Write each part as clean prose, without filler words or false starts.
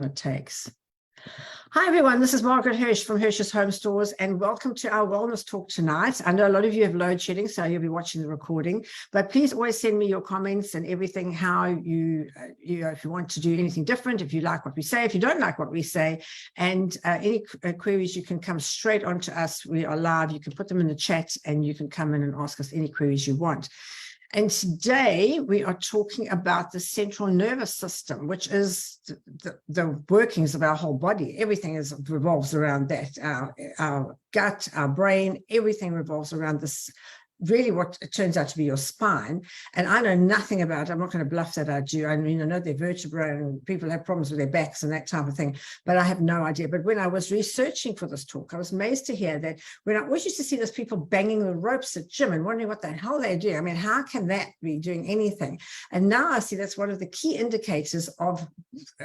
it takes. Hi everyone, this is Margaret Hirsch from Hirschs Home Stores, and welcome to our wellness talk tonight. I know a lot of you have load shedding, so you'll be watching the recording, but please always send me your comments and everything, how you if you want to do anything different, if you like what we say, if you don't like what we say, and any queries, you can come straight on to us. We are live. You can put them in the chat and you can come in and ask us any queries you want. And today we are talking about the central nervous system, which is the workings of our whole body. Everything revolves around that. Our gut, our brain, everything revolves around this. Really what it turns out to be your spine. And I know nothing about it. I'm not going to bluff that I do. I mean, I know they're vertebrae and people have problems with their backs and that type of thing, but I have no idea. But when I was researching for this talk, I was amazed to hear that when I always used to see those people banging the ropes at gym and wondering what the hell they do. I mean, how can that be doing anything? And now I see that's one of the key indicators of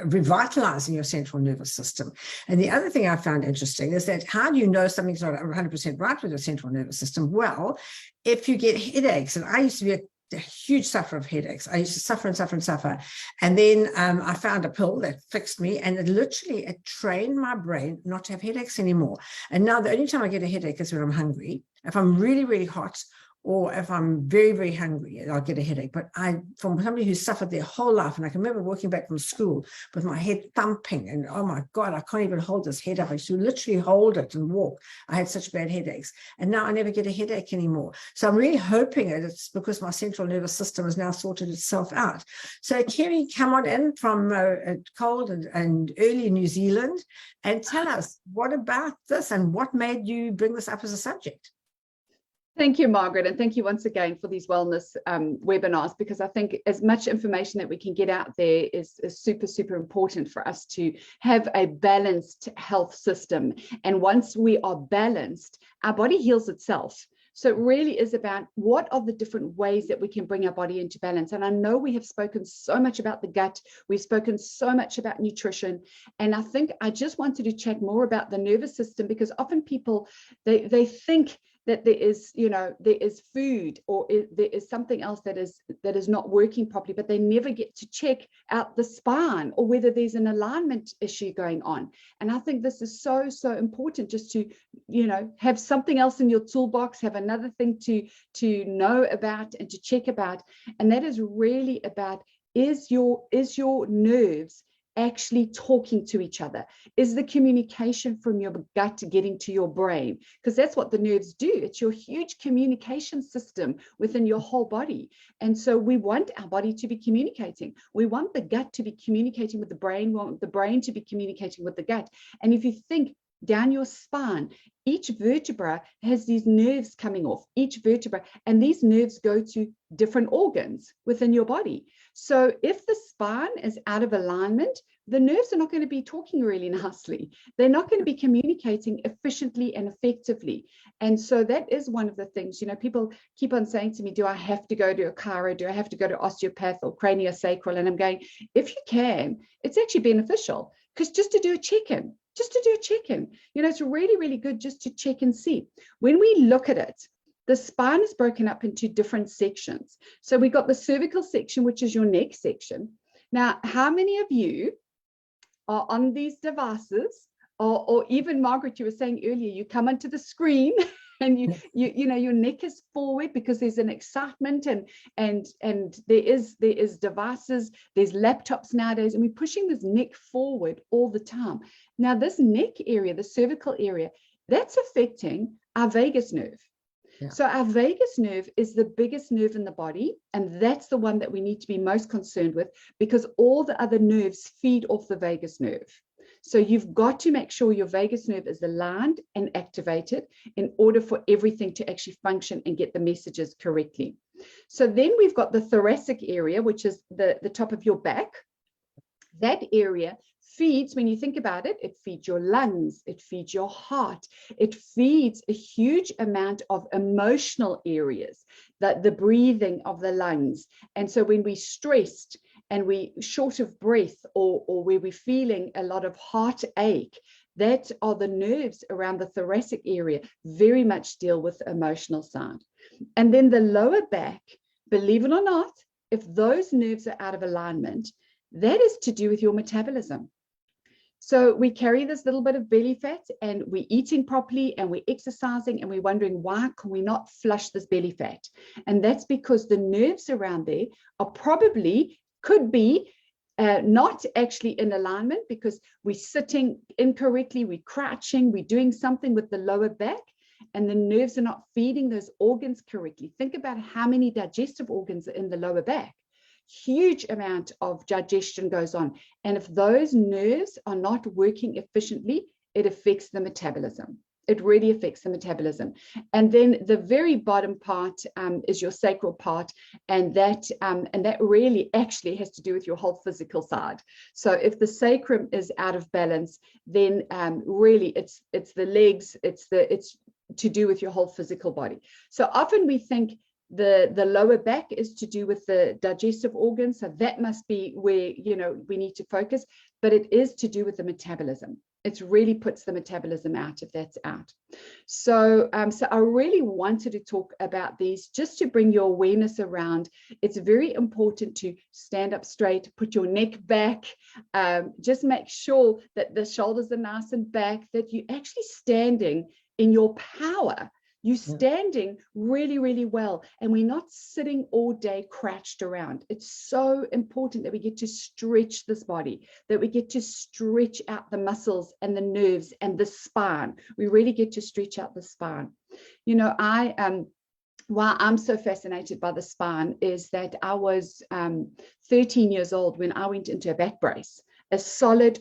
revitalizing your central nervous system. And the other thing I found interesting is that how do you know something's not 100% right with your central nervous system? Well, if you get headaches, and I used to be a huge sufferer of headaches. I used to suffer and suffer and suffer. And then I found a pill that fixed me, and it trained my brain not to have headaches anymore. And now the only time I get a headache is when I'm hungry. If I'm really, really hot, or if I'm very, very hungry, I'll get a headache. But from somebody who suffered their whole life, and I can remember walking back from school with my head thumping, and oh my God, I can't even hold this head up. I used to literally hold it and walk. I had such bad headaches. And now I never get a headache anymore. So I'm really hoping it's because my central nervous system has now sorted itself out. So Kerry, come on in from cold and early New Zealand and tell us, what about this and what made you bring this up as a subject? Thank you, Margaret, and thank you once again for these wellness webinars, because I think as much information that we can get out there is super, super important for us to have a balanced health system. And once we are balanced, our body heals itself. So it really is about what are the different ways that we can bring our body into balance. And I know we have spoken so much about the gut. We've spoken so much about nutrition. And I think I just wanted to chat more about the nervous system, because often people, they think that there is food or there is something else that is not working properly, but they never get to check out the spine or whether there's an alignment issue going on. And I think this is so, so important, just to, have something else in your toolbox, have another thing to know about and to check about. And that is really about, is your nerves actually talking to each other? Is the communication from your gut getting to your brain? Because that's what the nerves do. It's your huge communication system within your whole body. And so we want our body to be communicating. We want the gut to be communicating with the brain. We want the brain to be communicating with the gut. And if you think down your spine, each vertebra has these nerves coming off each vertebra, and these nerves go to different organs within your body. So if the spine is out of alignment, the nerves are not going to be talking really nicely. They're not going to be communicating efficiently and effectively. And so that is one of the things, people keep on saying to me, do I have to go to a chiro? Do I have to go to osteopath or craniosacral? And I'm going, if you can, it's actually beneficial, because just to do a check-in, it's really, really good just to check and see. When we look at it, the spine is broken up into different sections. So we got the cervical section, which is your neck section. Now, how many of you are on these devices, or even Margaret, you were saying earlier, you come onto the screen and your neck is forward because there's an excitement, and there is devices, there's laptops nowadays, and we're pushing this neck forward all the time. Now, this neck area, the cervical area, that's affecting our vagus nerve. Yeah. So our vagus nerve is the biggest nerve in the body, and that's the one that we need to be most concerned with, because all the other nerves feed off the vagus nerve. So you've got to make sure your vagus nerve is aligned and activated in order for everything to actually function and get the messages correctly. So then we've got the thoracic area, which is the top of your back. That area feeds, when you think about it, it feeds your lungs, it feeds your heart, it feeds a huge amount of emotional areas, the breathing of the lungs. And so when we're stressed and we're short of breath, or where we're feeling a lot of heartache, that are the nerves around the thoracic area, very much deal with the emotional side. And then the lower back, believe it or not, if those nerves are out of alignment, that is to do with your metabolism. So we carry this little bit of belly fat, and we're eating properly and we're exercising, and we're wondering, why can we not flush this belly fat? And that's because the nerves around there are probably, could be, not actually in alignment, because we're sitting incorrectly, we're crouching, we're doing something with the lower back, and the nerves are not feeding those organs correctly. Think about how many digestive organs are in the lower back. Huge amount of digestion goes on. And if those nerves are not working efficiently, it affects the metabolism. It really affects the metabolism. And then the very bottom part is your sacral part, and that really actually has to do with your whole physical side. So if the sacrum is out of balance, then really it's the legs, it's to do with your whole physical body. So often we think the lower back is to do with the digestive organs, so that must be where, you know, we need to focus, but it is to do with the metabolism. It really puts the metabolism out if that's out. So I really wanted to talk about these just to bring your awareness around. It's very important to stand up straight, put your neck back, just make sure that the shoulders are nice and back, that you're actually standing in your power. You're standing really, really well, and we're not sitting all day crouched around. It's so important that we get to stretch this body, that we get to stretch out the muscles and the nerves and the spine. We really get to stretch out the spine. You know, why I'm so fascinated by the spine is that I was 13 years old when I went into a back brace, a solid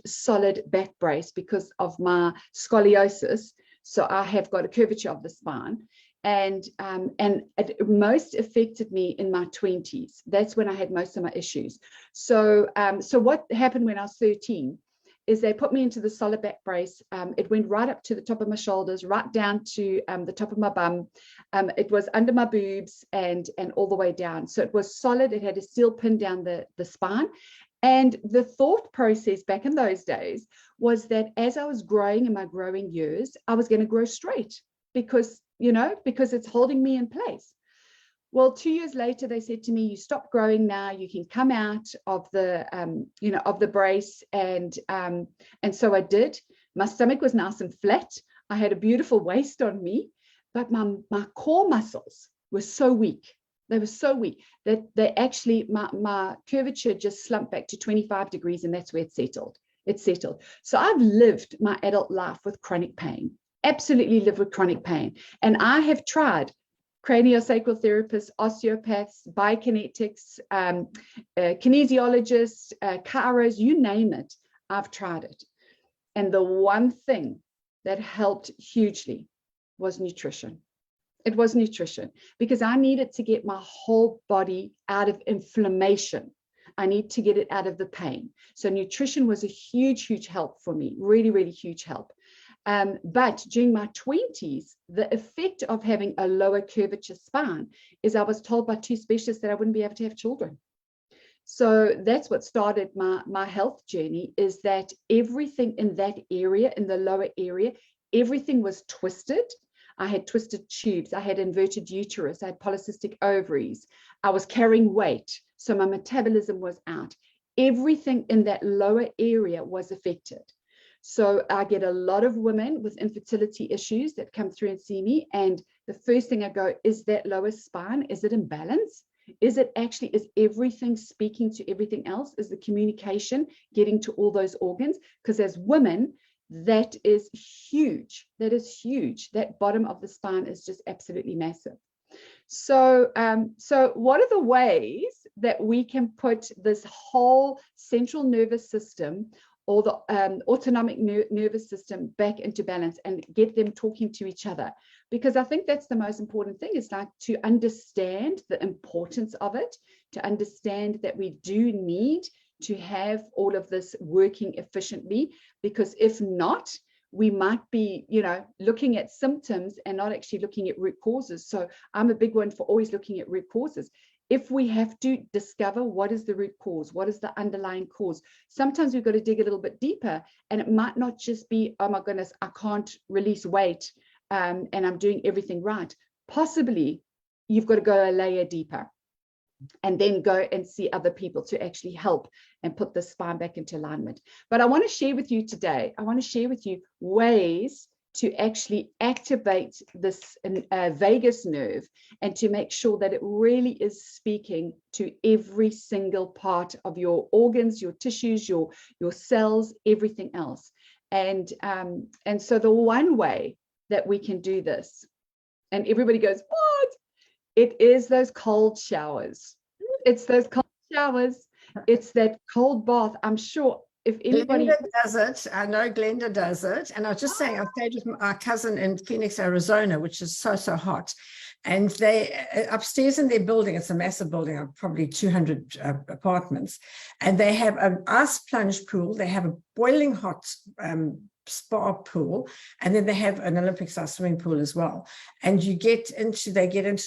back brace because of my scoliosis. So I have got a curvature of the spine, and it most affected me in my 20s. That's when I had most of my issues. So what happened when I was 13 is they put me into the solid back brace. It went right up to the top of my shoulders, right down to the top of my bum. It was under my boobs and all the way down. So it was solid. It had a steel pin down the spine. And the thought process back in those days was that as I was growing in my growing years, I was going to grow straight because it's holding me in place. Well, 2 years later, they said to me, you stop growing now, you can come out of the, of the brace. And so I did. My stomach was nice and flat. I had a beautiful waist on me, but my core muscles were so weak. They were so weak that they actually, my curvature just slumped back to 25 degrees, and that's where it settled. It settled. So I've lived my adult life with chronic pain, absolutely lived with chronic pain. And I have tried craniosacral therapists, osteopaths, biokinetics, kinesiologists, chiros, you name it, I've tried it. And the one thing that helped hugely was nutrition. It was nutrition, because I needed to get my whole body out of inflammation. I need to get it out of the pain. So nutrition was a huge, huge help for me, really, really huge help. But during my 20s, the effect of having a lower curvature spine is I was told by 2 specialists that I wouldn't be able to have children. So that's what started my health journey, is that everything in that area, in the lower area, everything was twisted. I had twisted tubes, I had inverted uterus, I had polycystic ovaries, I was carrying weight, so my metabolism was out. Everything in that lower area was affected. So I get a lot of women with infertility issues that come through and see me, and the first thing I go, is that lower spine, is it in balance? Is everything speaking to everything else? Is the communication getting to all those organs? Because as women, that is huge. That is huge. That bottom of the spine is just absolutely massive. So what are the ways that we can put this whole central nervous system, or the autonomic nervous system, back into balance and get them talking to each other? Because I think that's the most important thing, is like to understand the importance of it, to understand that we do need to have all of this working efficiently, because if not, we might be, looking at symptoms and not actually looking at root causes. So I'm a big one for always looking at root causes. If we have to discover what is the root cause, what is the underlying cause, sometimes we've got to dig a little bit deeper, and it might not just be, oh my goodness, I can't release weight and I'm doing everything right. Possibly you've got to go a layer deeper. and then go and see other people to actually help and put the spine back into alignment. But I want to share with you today, ways to actually activate this vagus nerve and to make sure that it really is speaking to every single part of your organs, your tissues, your cells, everything else. And so the one way that we can do this, and everybody goes, what? It is those cold showers. It's those cold showers. It's that cold bath. I'm sure if anybody Glenda does it, I know Glenda does it. And I was just saying, I stayed with our cousin in Phoenix, Arizona, which is so hot. And they upstairs in their building, it's a massive building of probably 200 apartments. And they have an ice plunge pool. They have a boiling hot spa pool, and then they have an Olympic-sized swimming pool as well. And they get into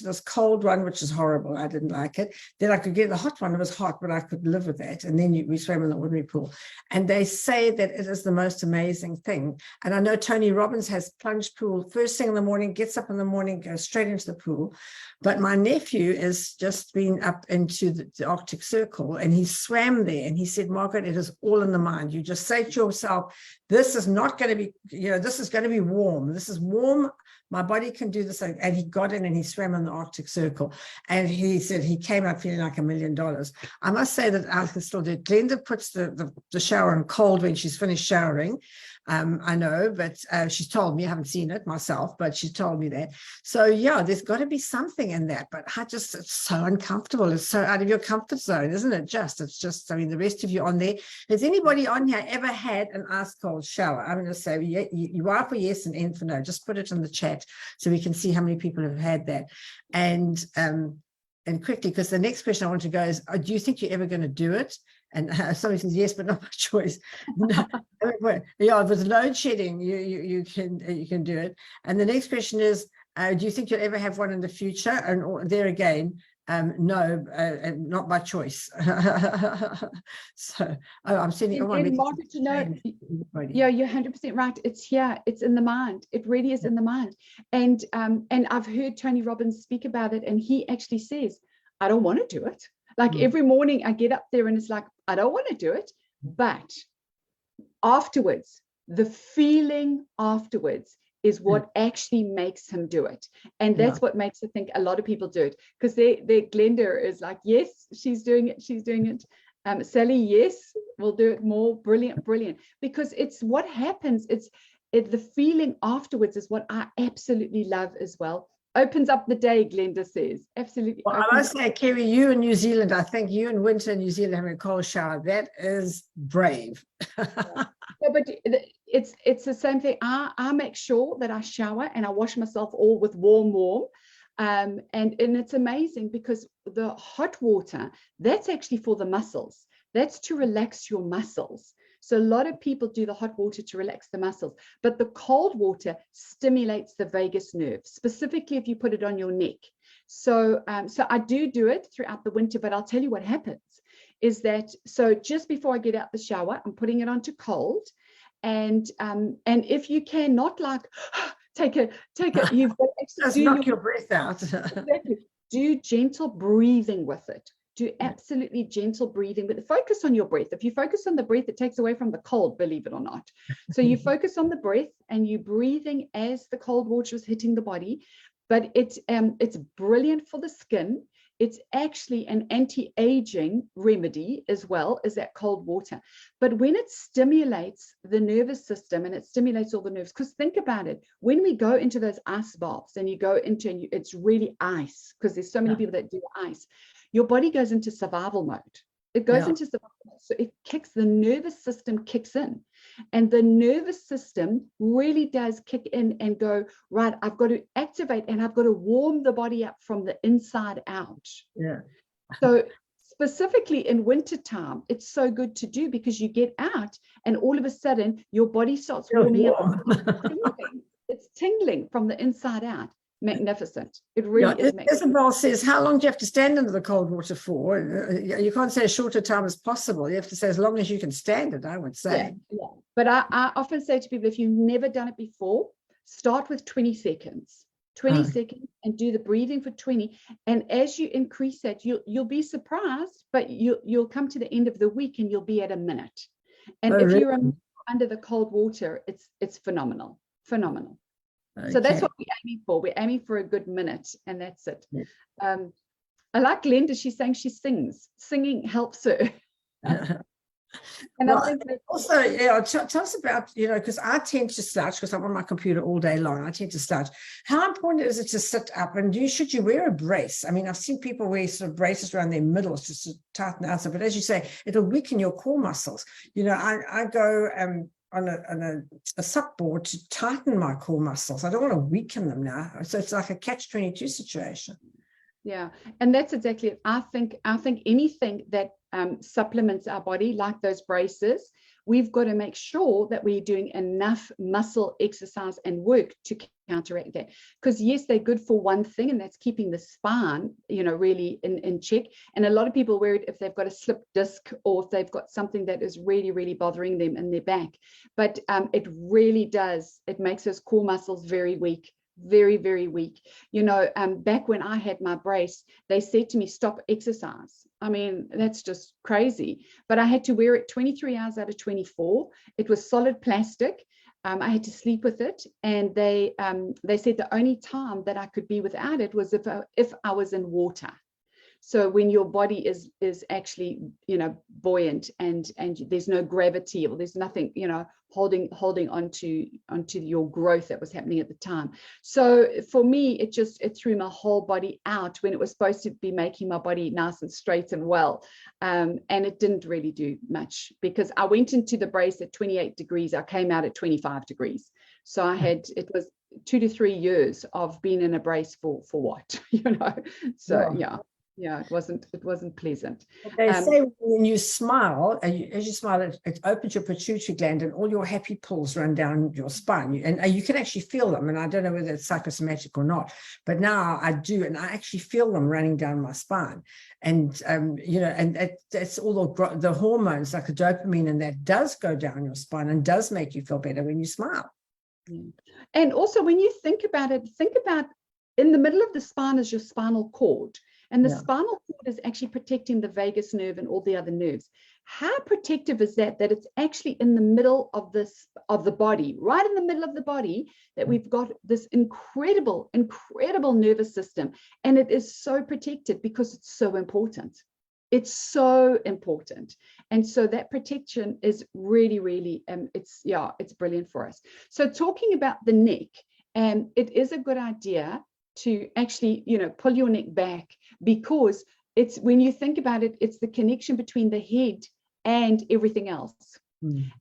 this cold one, which is horrible. I didn't like it. Then I could get the hot one. It was hot, but I could live with that. And then we swam in the ordinary pool. And they say that it is the most amazing thing. And I know Tony Robbins has plunge pool first thing in the morning, gets up in the morning, goes straight into the pool. But my nephew has just been up into the Arctic Circle, and he swam there. And he said, Margaret, it is all in the mind. You just say to yourself, this is not going to be, this is going to be warm. This is warm. My body can do this. And he got in and he swam in the Arctic Circle. And he said he came out feeling like $1 million. I must say that I can still do it. Glenda puts the shower in cold when she's finished showering. I know, but she's told me, I haven't seen it myself, but she told me that. So yeah, there's got to be something in that, but it's so uncomfortable. It's so out of your comfort zone, isn't it? It's just, I mean, the rest of you on there. Has anybody on here ever had an ice cold shower? I'm going to say you are for yes and N for no. Just put it in the chat so we can see how many people have had that. And quickly, because the next question I want to go is, do you think you're ever going to do it? And somebody says yes, but not my choice. No, yeah, with load shedding, you can do it. And the next question is, do you think you'll ever have one in the future? And there again, no, not by choice. So I'm sending. Margaret, yeah, you're 100% right. It's here. It's in the mind. It really is in the mind. And I've heard Tony Robbins speak about it, and he actually says, I don't want to do it. Like every morning I get up there and it's like, I don't want to do it. But afterwards, the feeling afterwards is what actually makes him do it. And that's what makes I think a lot of people do it. Because Glenda is like, yes, she's doing it. She's doing it. Sally, yes, we'll do it more. Brilliant, brilliant. Because it's what happens. The feeling afterwards is what I absolutely love as well. Opens up the day, Glenda says. Absolutely. Well, I must say, Kerry, you in New Zealand, I think you in winter in New Zealand having a cold shower, that is brave. Yeah, but it's the same thing. I make sure that I shower and I wash myself all with warm. And it's amazing because the hot water, that's actually for the muscles. That's to relax your muscles. So a lot of people do the hot water to relax the muscles, but the cold water stimulates the vagus nerve, specifically if you put it on your neck. So I do it throughout the winter, but I'll tell you what happens is that, so just before I get out the shower, I'm putting it onto cold. And if you cannot like take it, you've got to actually just knock your breath out. Exactly. Do gentle breathing with it. Do absolutely gentle breathing, but focus on your breath. If you focus on the breath, it takes away from the cold, believe it or not. So you focus on the breath and you're breathing as the cold water is hitting the body. But it's brilliant for the skin. It's actually an anti-aging remedy as well as that cold water. But when it stimulates the nervous system and it stimulates all the nerves, because think about it, when we go into those ice baths and you go into, and it's really ice, because there's so many people that do ice, your body goes into survival mode. It goes into survival mode. So the nervous system kicks in. And the nervous system really does kick in and go, right, I've got to activate and I've got to warm the body up from the inside out. Yeah. So specifically in wintertime, it's so good to do because you get out and all of a sudden your body starts warming up. It's tingling from the inside out. Magnificent. It really is magnificent. Isabel says, how long do you have to stand under the cold water for? You can't say as short a time as possible. You have to say as long as you can stand it, I would say. Yeah. But I often say to people, if you've never done it before, start with 20 seconds. 20 seconds, and do the breathing for 20. And as you increase that, you'll be surprised, but you'll come to the end of the week and you'll be at a minute. And if you're under the cold water, it's phenomenal. Okay. So that's what we're aiming for. We're aiming for a good minute, and that's it. I like Glenda. She's saying she sings. Singing helps her. And well, I think that also, tell us about, because I tend to slouch because I'm on my computer all day long. I tend to slouch. How important is it to sit up? And should you wear a brace? I mean, I've seen people wear sort of braces around their middles just to tighten out. But as you say, it'll weaken your core muscles. I go on a sup board to tighten my core muscles. I don't want to weaken them now. So it's like a catch-22 situation. Yeah, and that's exactly it. I think anything that supplements our body, like those braces, we've got to make sure that we're doing enough muscle exercise and work to counteract that. Because yes, they're good for one thing, and that's keeping the spine, really in check. And a lot of people wear it if they've got a slip disc or if they've got something that is really, really bothering them in their back. But it really does. It makes those core muscles very weak. Very, very weak. Back when I had my brace, they said to me, stop exercise. I mean, that's just crazy. But I had to wear it 23 hours out of 24. It was solid plastic. I had to sleep with it. And they said the only time that I could be without it was if I was in water. So when your body is actually, buoyant and there's no gravity, or there's nothing, holding onto your growth that was happening at the time. So for me, it threw my whole body out when it was supposed to be making my body nice and straight and well. And it didn't really do much, because I went into the brace at 28 degrees. I came out at 25 degrees. So it was 2 to 3 years of being in a brace for what, So yeah. Yeah, it wasn't pleasant. They say when you smile, as you smile, it opens your pituitary gland and all your happy pulls run down your spine. And you can actually feel them. And I don't know whether it's psychosomatic or not, but now I do. And I actually feel them running down my spine. And, and that's all the hormones like the dopamine, and that does go down your spine and does make you feel better when you smile. And also when you think about in the middle of the spine is your spinal cord. And the spinal cord is actually protecting the vagus nerve and all the other nerves. How protective is that it's actually in the middle of the body, right in the middle of the body, that we've got this incredible nervous system. And it is so protected because it's so important. It's so important. And so that protection is really, really, it's brilliant for us. So talking about the neck, it is a good idea to actually, pull your neck back, because it's, when you think about it, it's the connection between the head and everything else.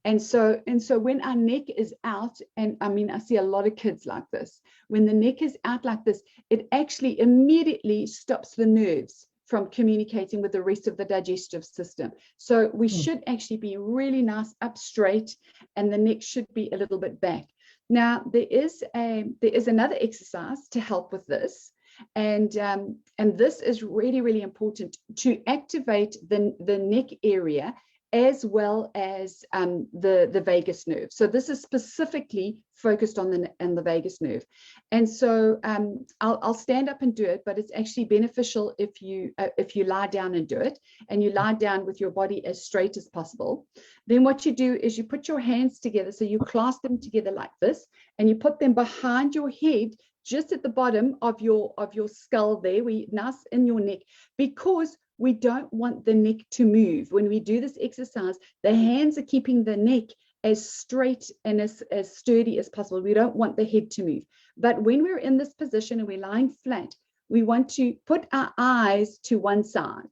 And so when our neck is out, and I mean, I see a lot of kids like this, when the neck is out like this, it actually immediately stops the nerves from communicating with the rest of the digestive system. So we should actually be really nice up straight, and the neck should be a little bit back. Now, there is another exercise to help with this, and this is really, really important to activate the neck area as well as the vagus nerve. So this is specifically focused on the vagus nerve. And so I'll stand up and do it, but it's actually beneficial if you lie down and do it, and you lie down with your body as straight as possible. Then what you do is you put your hands together, so you clasp them together like this, and you put them behind your head, just at the bottom of your skull there, nice in your neck, because we don't want the neck to move. When we do this exercise, the hands are keeping the neck as straight and as sturdy as possible. We don't want the head to move. But when we're in this position and we're lying flat, we want to put our eyes to one side.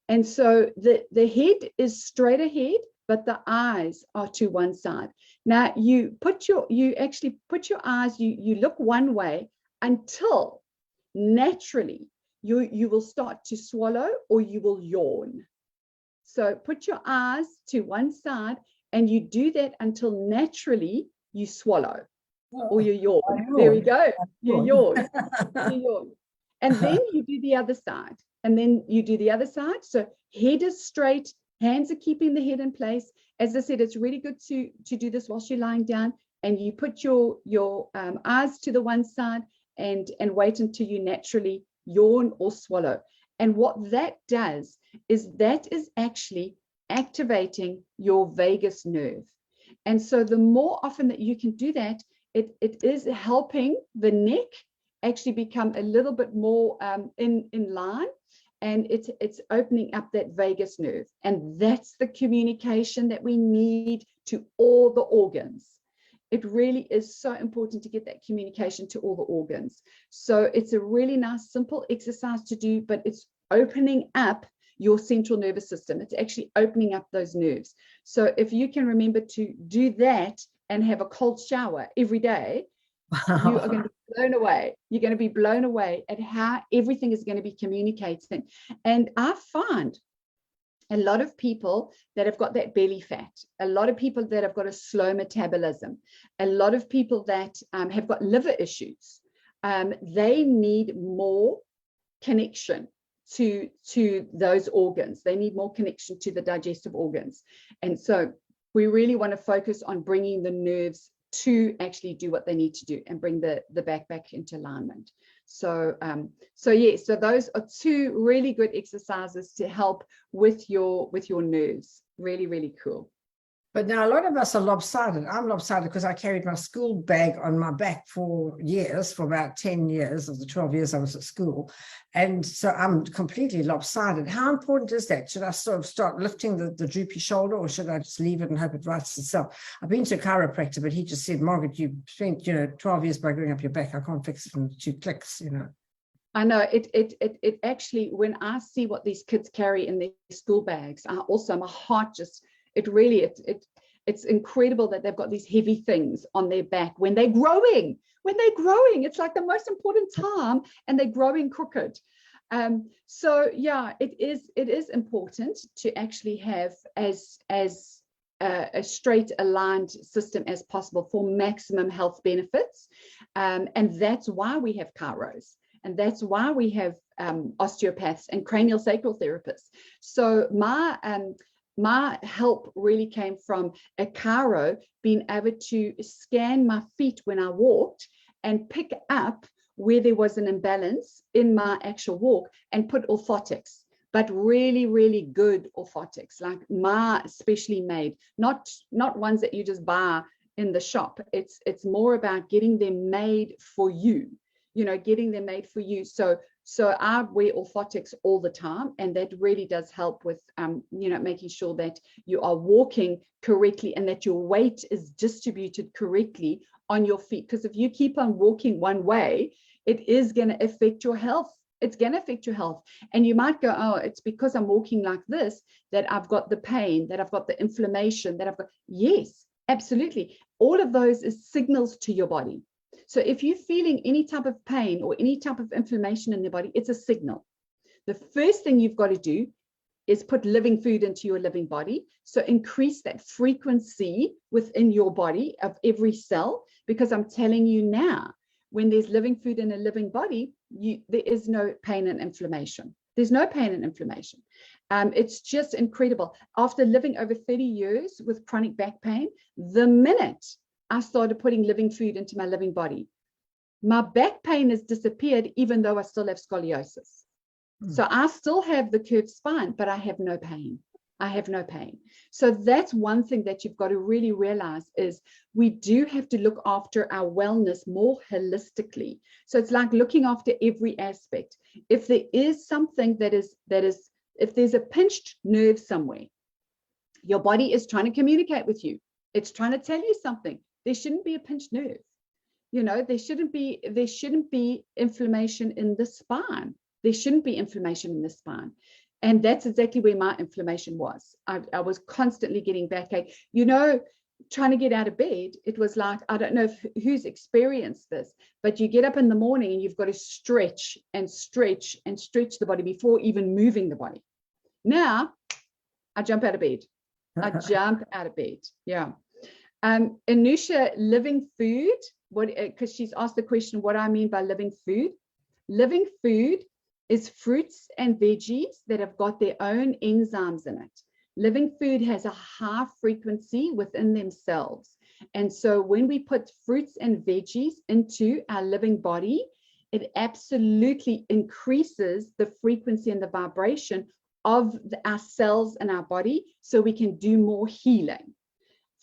And so the head is straight ahead, but the eyes are to one side. Now you actually put your eyes, you look one way until naturally you will start to swallow or you will yawn. So put your eyes to one side, and you do that until naturally you swallow or you yawn. There we go. You yawn. You yawn. And then you do the other side. And then you do the other side. So head is straight, hands are keeping the head in place. As I said, it's really good to do this whilst you're lying down, and you put your eyes to the one side, and wait until you naturally yawn or swallow. And what that does is that is actually activating your vagus nerve. And so the more often that you can do that, it is helping the neck actually become a little bit more in line, and it's opening up that vagus nerve. And that's the communication that we need to all the organs. It really is so important to get that communication to all the organs. So it's a really nice, simple exercise to do, but it's opening up your central nervous system. It's actually opening up those nerves. So if you can remember to do that and have a cold shower every day, you are going to be blown away. You're going to be blown away at how everything is going to be communicating. And I find a lot of people that have got that belly fat, a lot of people that have got a slow metabolism, a lot of people that have got liver issues, they need more connection to those organs. They need more connection to the digestive organs. And so we really want to focus on bringing the nerves to actually do what they need to do and bring the back into alignment. So so those are two really good exercises to help with your nerves. Really, really cool. But now a lot of us are lopsided. I'm lopsided because I carried my school bag on my back for years, for about 10 years of the 12 years I was at school. And so I'm completely lopsided. How important is that? Should I sort of start lifting the droopy shoulder, or should I just leave it and hope it rights itself? I've been to a chiropractor, but he just said, Margaret, you spent 12 years by going up your back. I can't fix it in 2 clicks, I know it actually, when I see what these kids carry in their school bags, my heart just, it's incredible that they've got these heavy things on their back when they're growing. It's like the most important time, and they're growing crooked. So yeah, it is important to actually have as a straight aligned system as possible for maximum health benefits. And that's why we have chiros. And that's why we have osteopaths and cranial sacral therapists. So my help really came from a chiro being able to scan my feet when I walked and pick up where there was an imbalance in my actual walk and put orthotics, but really, really good orthotics, like my specially made, not ones that you just buy in the shop. It's more about getting them made for you. Getting them made for you. So I wear orthotics all the time, and that really does help with, making sure that you are walking correctly and that your weight is distributed correctly on your feet. Because if you keep on walking one way, it is going to affect your health. It's going to affect your health. And you might go, oh, it's because I'm walking like this that I've got the pain, that I've got the inflammation, that I've got. Yes, absolutely. All of those is signals to your body. So if you're feeling any type of pain or any type of inflammation in the body, it's a signal. The first thing you've got to do is put living food into your living body. So increase that frequency within your body of every cell, because I'm telling you now, when there's living food in a living body, there is no pain and inflammation. There's no pain and inflammation. It's just incredible. After living over 30 years with chronic back pain, the minute I started putting living food into my living body, my back pain has disappeared, even though I still have scoliosis. So I still have the curved spine, but I have no pain. So that's one thing that you've got to really realize, is we do have to look after our wellness more holistically. So it's like looking after every aspect. If there is something that is, if there's a pinched nerve somewhere, your body is trying to communicate with you. It's trying to tell you something. There shouldn't be a pinched nerve. There shouldn't be inflammation in the spine. There shouldn't be inflammation in the spine. And that's exactly where my inflammation was. I was constantly getting backache. Trying to get out of bed, it was like, I don't know who's experienced this, but you get up in the morning and you've got to stretch and stretch and stretch the body before even moving the body. Now, I jump out of bed. Yeah. Anusha, living food, because she's asked the question, what do I mean by living food? Living food is fruits and veggies that have got their own enzymes in it. Living food has a high frequency within themselves. And so when we put fruits and veggies into our living body, it absolutely increases the frequency and the vibration of our cells in our body so we can do more healing.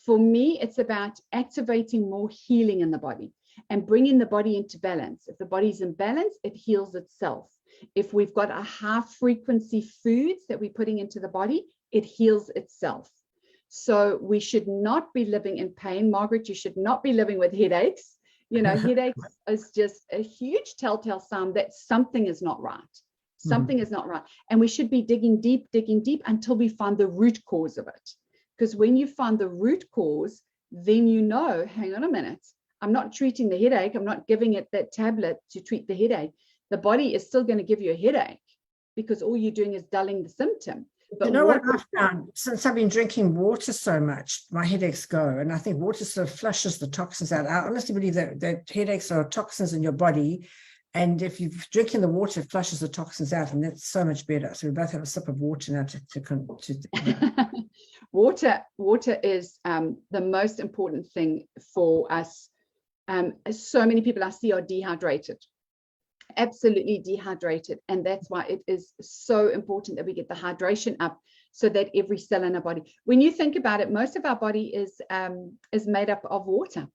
For me, it's about activating more healing in the body and bringing the body into balance. If the body's in balance, it heals itself. If we've got a high frequency foods that we're putting into the body, it heals itself. So we should not be living in pain. Margaret, you should not be living with headaches. You know, headaches is just a huge telltale sign that something is not right. Something is not right. And we should be digging deep until we find the root cause of it. Because when you find the root cause, then you know, hang on a minute, I'm not treating the headache. I'm not giving it that tablet to treat the headache. The body is still going to give you a headache because all you're doing is dulling the symptom. But you know what I've found? Since I've been drinking water so much, my headaches go. And I think water sort of flushes the toxins out. I honestly believe that headaches are toxins in your body. And if you're drinking the water, it flushes the toxins out. And that's so much better. So we both have a sip of water now to Water is the most important thing for us. So many people I see are dehydrated. Absolutely dehydrated, and that's why it is so important that we get the hydration up so that every cell in our body, when you think about it, most of our body is made up of water.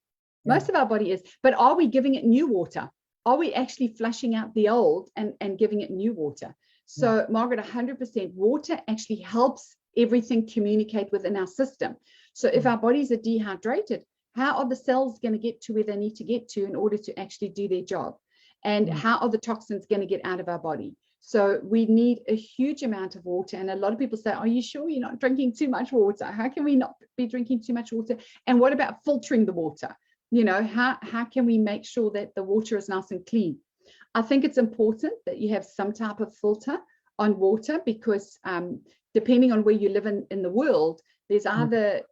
Most of our body is, but are we giving it new water? Are we actually flushing out the old and giving it new water? So Margaret, 100%, water actually helps everything communicate within our system. So if our bodies are dehydrated, how are the cells going to get to where they need to get to in order to actually do their job? And how are the toxins going to get out of our body? So we need a huge amount of water. And a lot of people say, are you sure you're not drinking too much water? How can we not be drinking too much water? And what about filtering the water? You know, how can we make sure that the water is nice and clean? I think it's important that you have some type of filter on water because depending on where you live in the world, there's either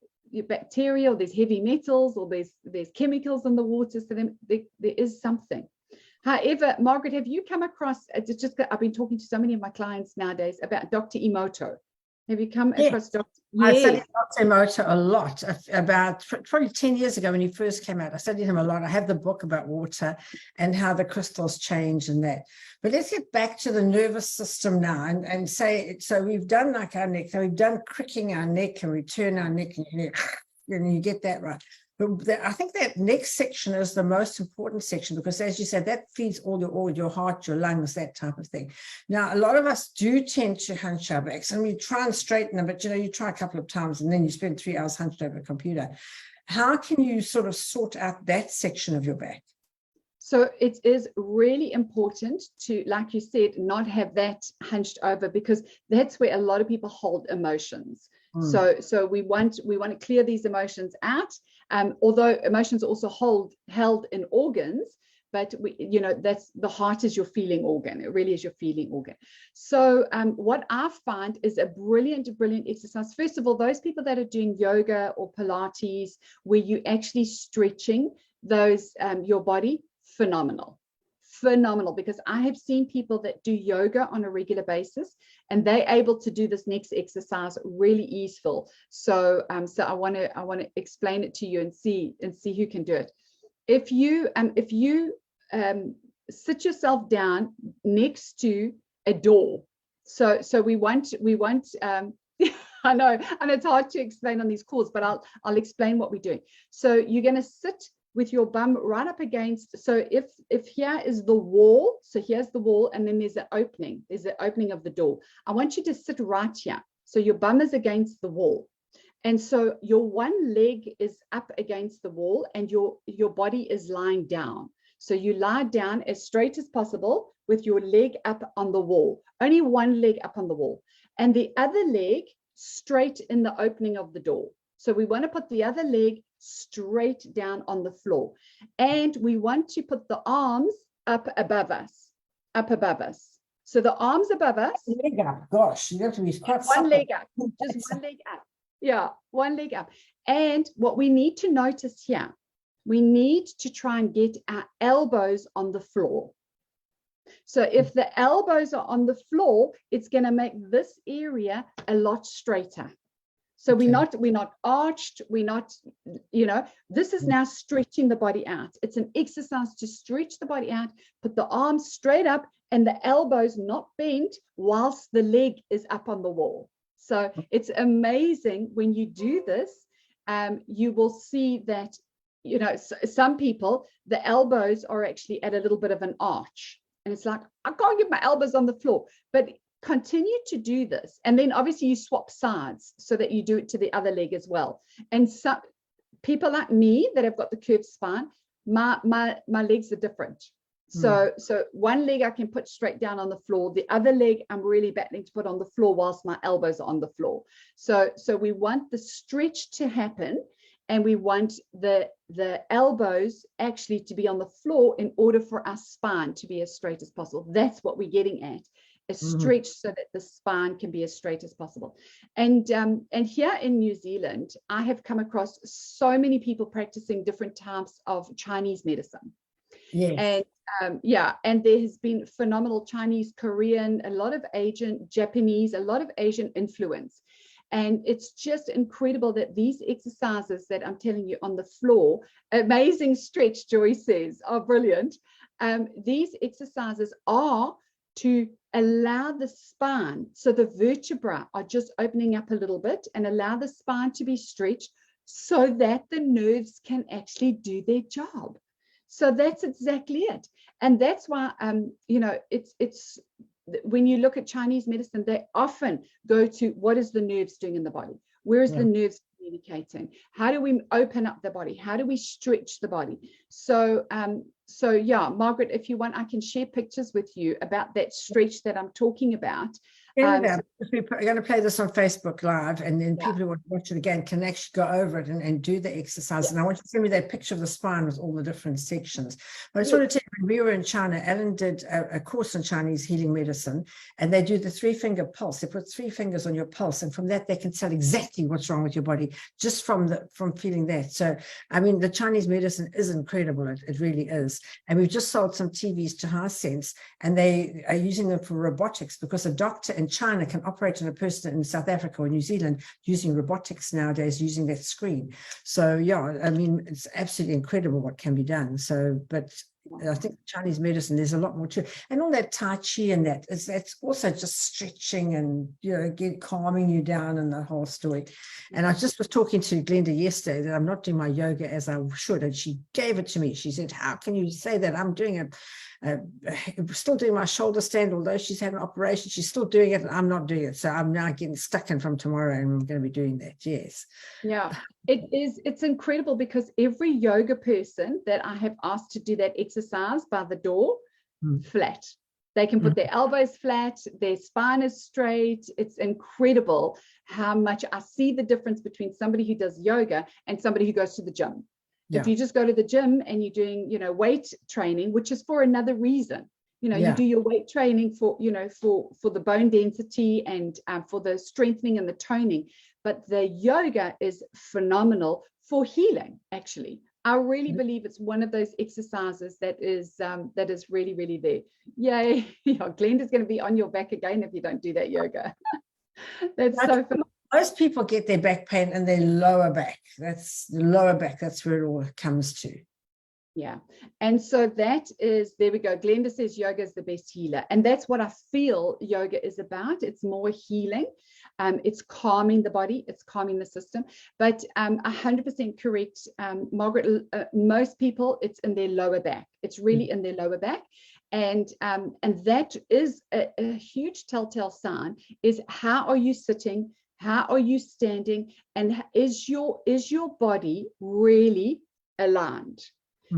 bacteria or there's heavy metals or there's chemicals in the water. So there is something. However, Margaret, have you come across, I've been talking to so many of my clients nowadays about Dr. Emoto. Have you come across Dr. I studied Dr. Emoto a lot. About probably 10 years ago when he first came out, I studied him a lot. I have the book about water and how the crystals change and that. But let's get back to the nervous system now and say, so we've done like our neck, so we've done cricking our neck and we turn our neck and you get that right. But I think that next section is the most important section because, as you said, that feeds all your heart, your lungs, that type of thing. Now, a lot of us do tend to hunch our backs and we try and straighten them, but you try a couple of times and then you spend 3 hours hunched over a computer. How can you sort of sort out that section of your back? So it is really important to, like you said, not have that hunched over because that's where a lot of people hold emotions. So we want to clear these emotions out. Although emotions are also held in organs, but that's the heart is your feeling organ. It really is your feeling organ. So what I find is a brilliant exercise. First of all, those people that are doing yoga or Pilates, where you actually stretching those your body, phenomenal, because I have seen people that do yoga on a regular basis and they're able to do this next exercise really easeful. So I want to explain it to you and see who can do it. If you sit yourself down next to a door, so we want I know, and it's hard to explain on these calls, but I'll explain what we're doing. So you're going to sit with your bum right up against, so if here is the wall, so here's the wall, and then there's the opening of the door. I want you to sit right here. So your bum is against the wall. And so your one leg is up against the wall and your body is lying down. So you lie down as straight as possible with your leg up on the wall, only one leg up on the wall, and the other leg straight in the opening of the door. So we want to put the other leg straight down on the floor. And we want to put the arms up above us. So the arms above us. Leg up, gosh, you have to be quite one leg up, just one leg up. Yeah, one leg up. And what we need to notice here, we need to try and get our elbows on the floor. So if the elbows are on the floor, it's going to make this area a lot straighter. So Okay. we're not arched, we're not, this is now stretching the body out. It's an exercise to stretch the body out, put the arms straight up and the elbows not bent whilst the leg is up on the wall. So it's amazing when you do this, you will see that, some people, the elbows are actually at a little bit of an arch. And it's like, I can't get my elbows on the floor, but continue to do this. And then obviously you swap sides so that you do it to the other leg as well. And some people like me that have got the curved spine, my legs are different. So one leg I can put straight down on the floor. The other leg I'm really battling to put on the floor whilst my elbows are on the floor. So we want the stretch to happen, and we want the elbows actually to be on the floor in order for our spine to be as straight as possible. That's what we're getting at, a stretch so that the spine can be as straight as possible. And here in New Zealand, I have come across so many people practicing different types of Chinese medicine. Yes. And and there has been phenomenal Chinese, Korean, a lot of Asian, Japanese, a lot of Asian influence. And it's just incredible that these exercises that I'm telling you on the floor, amazing stretch, Joy says, are brilliant. These exercises are to allow the spine, so the vertebrae are just opening up a little bit and allow the spine to be stretched so that the nerves can actually do their job. So that's exactly it. And that's why, it's when you look at Chinese medicine, they often go to what is the nerves doing in the body? Where is the nerves communicating? How do we open up the body? How do we stretch the body? So, Margaret, if you want, I can share pictures with you about that stretch that I'm talking about. We're going to play this on Facebook Live, and then people who want to watch it again can actually go over it and do the exercise. And I want you to send me that picture of the spine with all the different sections. But I just want to tell you, when we were in China, Ellen did a course in Chinese healing medicine, and they do the 3-finger pulse. They put 3 fingers on your pulse, and from that they can tell exactly what's wrong with your body just from feeling that. So, I mean, the Chinese medicine is incredible. It really is. And we've just sold some TVs to Hisense, and they are using them for robotics, because a doctor in China can operate on a person in South Africa or New Zealand using robotics nowadays, using that screen. So I mean, it's absolutely incredible what can be done. So, but I think Chinese medicine, there's a lot more to it. And all that Tai Chi and that's also just stretching and, calming you down and the whole story. And I just was talking to Glenda yesterday that I'm not doing my yoga as I should. And she gave it to me. She said, how can you say that? I'm doing it. Still doing my shoulder stand, although she's had an operation, she's still doing it and I'm not doing it. So I'm now getting stuck in from tomorrow and I'm going to be doing that. Yes. Yeah, it's incredible, because every yoga person that I have asked to do that exercise by the door, flat. They can put their elbows flat, their spine is straight. It's incredible how much I see the difference between somebody who does yoga and somebody who goes to the gym. If you just go to the gym and you're doing, weight training, which is for another reason, you do your weight training for, for the bone density and for the strengthening and the toning. But the yoga is phenomenal for healing, actually. I really believe it's one of those exercises that is really, really there. Yay. Glenda's going to be on your back again if you don't do that yoga. That's so phenomenal. Most people get their back pain in their lower back. That's the lower back. That's where it all comes to. Yeah. And so that is, there we go. Glenda says yoga is the best healer. And that's what I feel yoga is about. It's more healing. It's calming the body. It's calming the system. But 100% correct, Margaret, most people, it's in their lower back. It's really in their lower back. And that is a huge telltale sign, is how are you sitting? How are you standing? And is your body really aligned?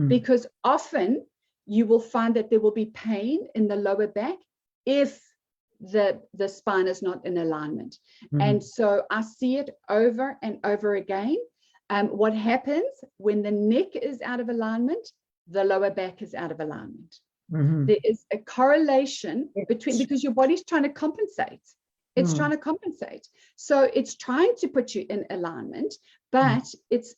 Because often you will find that there will be pain in the lower back if the spine is not in alignment. And so I see it over and over again. What happens when the neck is out of alignment, the lower back is out of alignment. There is a correlation between, because your body's trying to compensate. It's trying to compensate. So it's trying to put you in alignment, but it's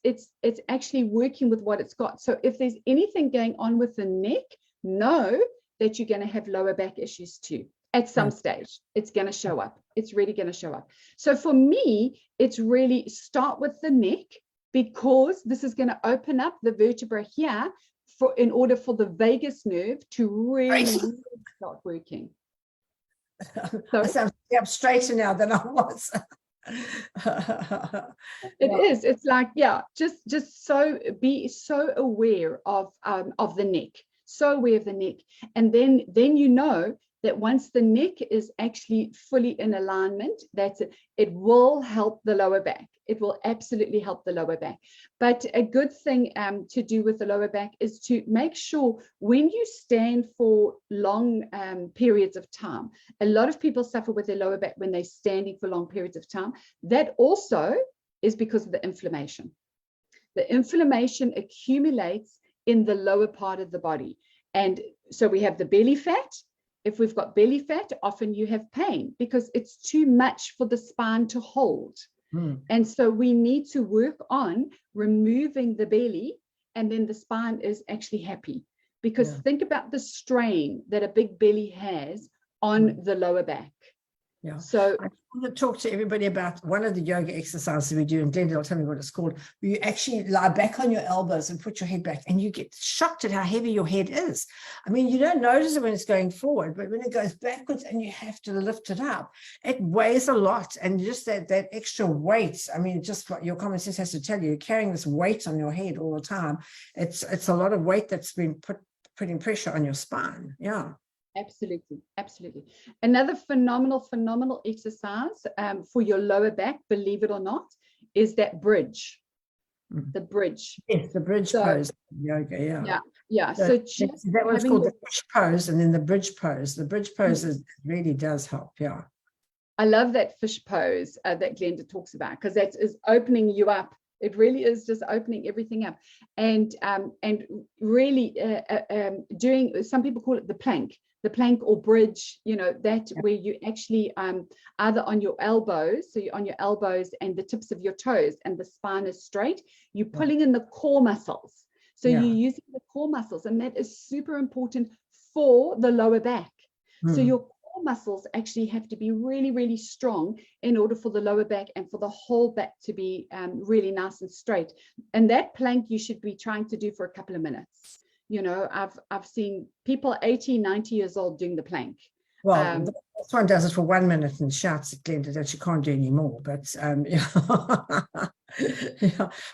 actually working with what it's got. So if there's anything going on with the neck, know that you're going to have lower back issues too. At some stage, it's going to show up. It's really going to show up. So for me, it's really start with the neck, because this is going to open up the vertebra here in order for the vagus nerve to really start working. So I sound straighter now than I was. is. It's like, yeah, just so be so aware of the neck, so aware of the neck, and then you know that once the neck is actually fully in alignment, that's it. It will help the lower back. It will absolutely help the lower back. But a good thing to do with the lower back is to make sure when you stand for long periods of time. A lot of people suffer with their lower back when they're standing for long periods of time. That also is because of the inflammation. The inflammation accumulates in the lower part of the body. And so we have the belly fat. If we've got belly fat, often you have pain because it's too much for the spine to hold. And so we need to work on removing the belly, and then the spine is actually happy. Because think about the strain that a big belly has on the lower back. Yeah. So I want to talk to everybody about one of the yoga exercises we do, and Glenda will tell me what it's called. You actually lie back on your elbows and put your head back, and you get shocked at how heavy your head is. I mean, you don't notice it when it's going forward, but when it goes backwards and you have to lift it up, it weighs a lot. And just that extra weight, I mean, just what your common sense has to tell you, you're carrying this weight on your head all the time. It's a lot of weight that's been putting pressure on your spine. Yeah. Absolutely, absolutely. Another phenomenal exercise for your lower back, believe it or not, is that bridge. The bridge. Yes, the bridge pose yoga. Yeah. So that one's called the fish pose, and then the bridge pose. The bridge pose really does help. Yeah. I love that fish pose that Glenda talks about, because that is opening you up. It really is just opening everything up, and really doing. Some people call it the plank or bridge. You know, that where you actually either on your elbows, so you're on your elbows and the tips of your toes, and the spine is straight. You're pulling in the core muscles, so you're using the core muscles, and that is super important for the lower back. So your core muscles actually have to be really strong in order for the lower back and for the whole back to be really nice and straight. And that plank you should be trying to do for a couple of minutes. You know, I've seen people 80, 90 years old doing the plank. Well, this one does it for 1 minute and shouts at Glenda that she can't do anymore. But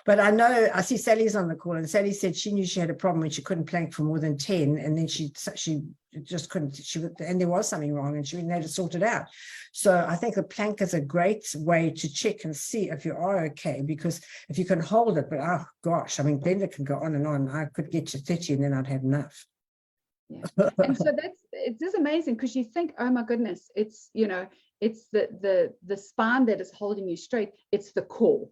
but I see Sally's on the call, and Sally said she knew she had a problem when she couldn't plank for more than 10, and then she just couldn't. And there was something wrong, and she had to sort it out. So I think the plank is a great way to check and see if you are okay, because if you can hold it, but oh gosh, I mean, Glenda can go on and on. I could get to 30 and then I'd have enough. Yeah. And so it's just amazing, because you think, oh my goodness, it's, you know, it's the spine that is holding you straight. It's the core.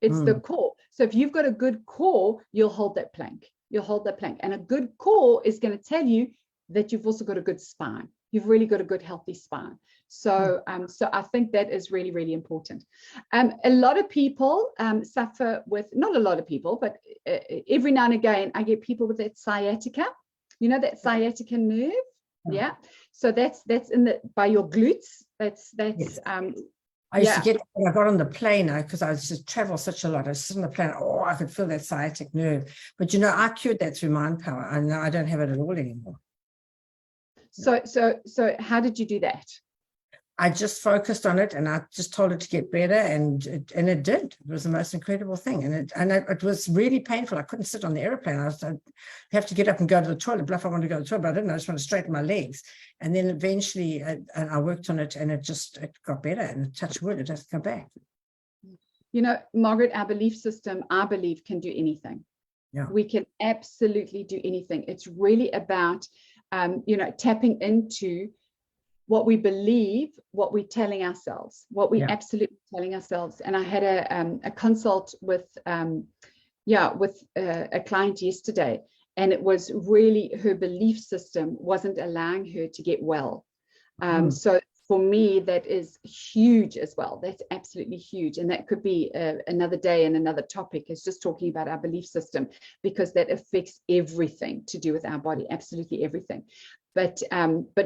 It's the core. So if you've got a good core, you'll hold that plank. And a good core is going to tell you that you've also got a good spine. You've really got a good, healthy spine. So so I think that is really important. A lot of people suffer with, not a lot of people, but every now and again I get people with that sciatica. You know, that sciatica nerve. Yeah. So that's in by your glutes. That's yes. I used to get when I got on the plane because I used to travel such a lot. I was on the plane. Oh, I could feel that sciatic nerve. But you know, I cured that through mind power, and now I don't have it at all anymore. So how did you do that? I just focused on it, and I just told it to get better, and it did. It was the most incredible thing, and it was really painful. I couldn't sit on the airplane. I'd have to get up and go to the toilet. Bluff, I wanted to go to the toilet, but I didn't. I just wanted to straighten my legs, and then eventually, I worked on it, and it got better. And touch wood, it doesn't come back. You know, Margaret, our belief system, I believe, can do anything. Yeah, we can absolutely do anything. It's really about, you know, tapping into what we believe, what we're telling ourselves, what we absolutely telling ourselves. And I had a consult with a client yesterday, and it was really her belief system wasn't allowing her to get well. So for me, that is huge as well. That's absolutely huge. And that could be another day and another topic, is just talking about our belief system, because that affects everything to do with our body, absolutely everything. But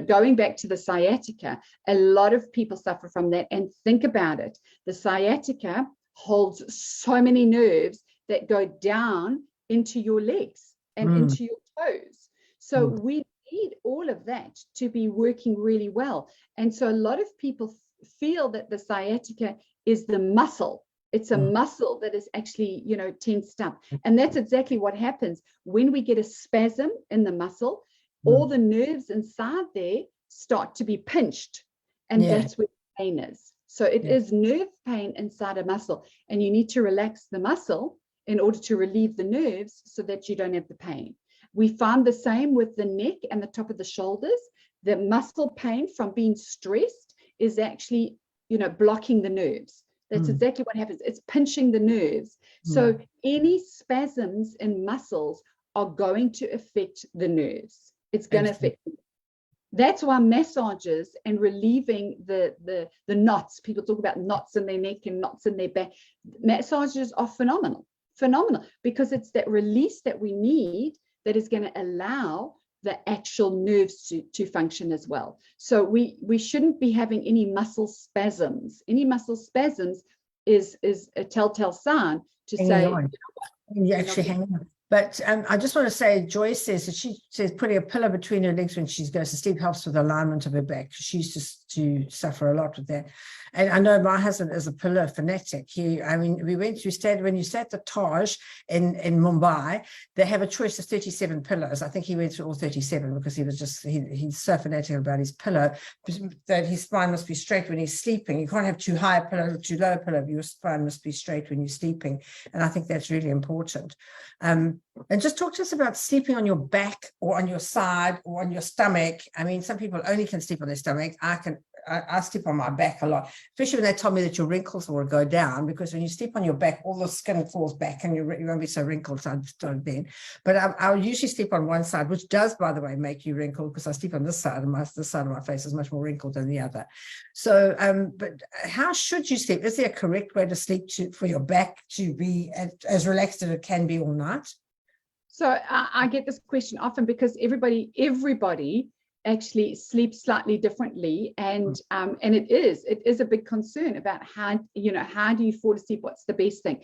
going back to the sciatica, a lot of people suffer from that. And think about it. The sciatica holds so many nerves that go down into your legs and into your toes. So we need all of that to be working really well. And so a lot of people feel that the sciatica is the muscle. It's a muscle that is actually, you know, tensed up. And that's exactly what happens when we get a spasm in the muscle. All the nerves inside there start to be pinched, and that's where pain is. So it is nerve pain inside a muscle, and you need to relax the muscle in order to relieve the nerves so that you don't have the pain. We find the same with the neck and the top of the shoulders. The muscle pain from being stressed is actually, you know, blocking the nerves. That's exactly what happens. It's pinching the nerves. So any spasms in muscles are going to affect the nerves. It's going to affect them. That's why massages and relieving the knots, people talk about knots in their neck and knots in their back. Massages are phenomenal, because it's that release that we need that is going to allow the actual nerves to function as well. So we shouldn't be having any muscle spasms. Any muscle spasms is a telltale sign to say, you actually hang on. But I just want to say, Joyce says that she says putting a pillow between her legs when she goes to sleep helps with the alignment of her back. She used to suffer a lot with that. And I know my husband is a pillow fanatic. When you stay at the Taj in Mumbai, they have a choice of 37 pillows. I think he went through all 37 because he's so fanatic about his pillow that his spine must be straight when he's sleeping. You can't have too high a pillow or too low a pillow. Your spine must be straight when you're sleeping. And I think that's really important. And just talk to us about sleeping on your back or on your side or on your stomach. I mean, some people only can sleep on their stomach. I sleep on my back a lot, especially when they tell me that your wrinkles will go down, because when you sleep on your back, all the skin falls back and you won't be so wrinkled. So I just don't then. But I'll usually sleep on one side, which does, by the way, make you wrinkled, because I sleep on this side, and this side of my face is much more wrinkled than the other. So, but how should you sleep? Is there a correct way to sleep for your back to be as relaxed as it can be all night? So I get this question often, because everybody actually sleeps slightly differently, and it is a big concern about how do you fall asleep? What's the best thing?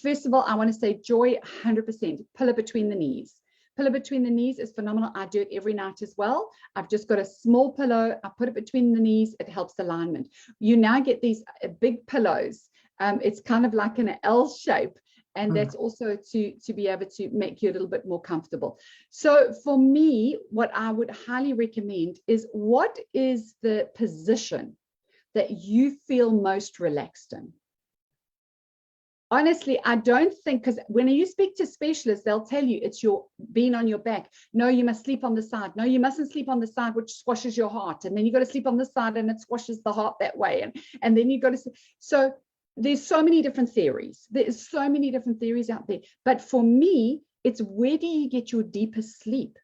First of all, I want to say, Joy, 100% pillow between the knees. Pillow between the knees is phenomenal. I do it every night as well. I've just got a small pillow. I put it between the knees. It helps alignment. You now get these big pillows. It's kind of like an L shape. And that's also to be able to make you a little bit more comfortable. So for me, what I would highly recommend is, what is the position that you feel most relaxed in? Honestly, I don't think, because when you speak to specialists, they'll tell you it's your being on your back. No, you must sleep on the side. No, you mustn't sleep on the side, which squashes your heart. And then you got to sleep on the side and it squashes the heart that way. And then you got to, so there's so many different theories. There's so many different theories out there. But for me, it's, where do you get your deepest sleep?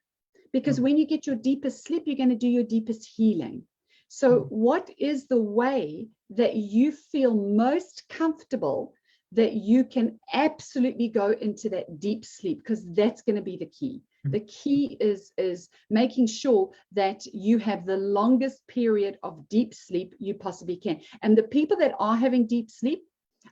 Because when you get your deepest sleep, you're going to do your deepest healing. So what is the way that you feel most comfortable, that you can absolutely go into that deep sleep? Because that's going to be the key. The key is making sure that you have the longest period of deep sleep you possibly can. And the people that are having deep sleep,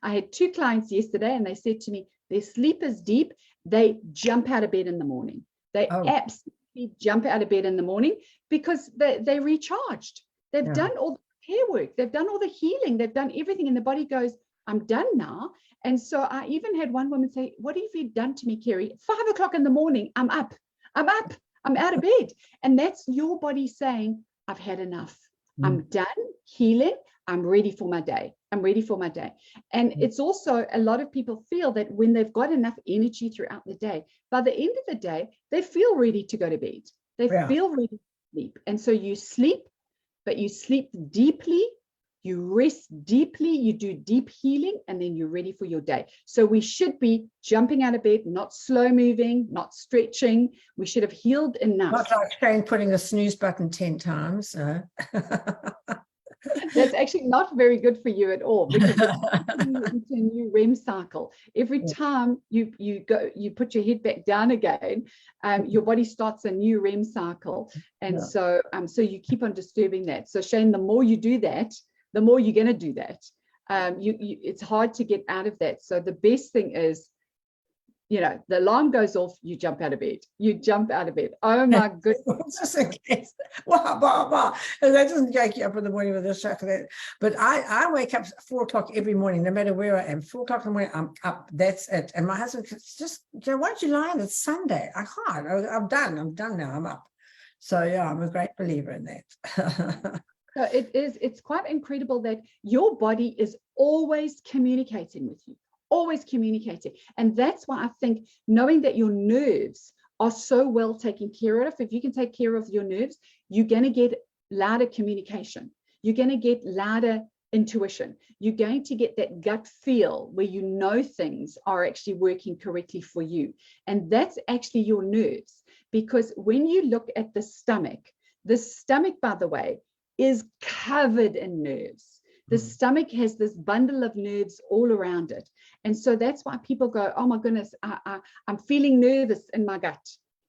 I had 2 clients yesterday, and they said to me, their sleep is deep. They jump out of bed in the morning. They absolutely jump out of bed in the morning, because they recharged. They've done all the care work. They've done all the healing. They've done everything. And the body goes, I'm done now. And so I even had one woman say, what have you done to me, Kerry? 5 o'clock in the morning, I'm up. I'm out of bed. And that's your body saying, I've had enough. I'm done healing. I'm ready for my day. I'm ready for my day. And it's also, a lot of people feel that when they've got enough energy throughout the day, by the end of the day, they feel ready to go to bed. They feel ready to sleep. And so you sleep, but you sleep deeply. you rest deeply, you do deep healing, and then you're ready for your day. So we should be jumping out of bed, not slow moving, not stretching. We should have healed enough. Not like Shane putting the snooze button 10 times. That's actually not very good for you at all, because it's into a new REM cycle. Every time you put your head back down again, your body starts a new REM cycle, and so you keep on disturbing that. So Shane, the more you do that, the more you're going to do that. It's hard to get out of that. So the best thing is, the alarm goes off, you jump out of bed. You jump out of bed. Oh my goodness. Just in case. And that doesn't wake you up in the morning with a shock of that. But I wake up at 4 o'clock every morning, no matter where I am. 4 o'clock in the morning, I'm up. That's it. And my husband just, why don't you lie on? It's Sunday. I can't. I'm done. I'm done now. I'm up. So yeah, I'm a great believer in that. So it's quite incredible that your body is always communicating with you. Always communicating. And that's why I think knowing that your nerves are so well taken care of, if you can take care of your nerves, you're going to get louder communication. You're going to get louder intuition. You're going to get that gut feel where you know things are actually working correctly for you. And that's actually your nerves. Because when you look at the stomach, by the way, is covered in nerves. The stomach has this bundle of nerves all around it. And so that's why people go, oh my goodness, I'm feeling nervous in my gut.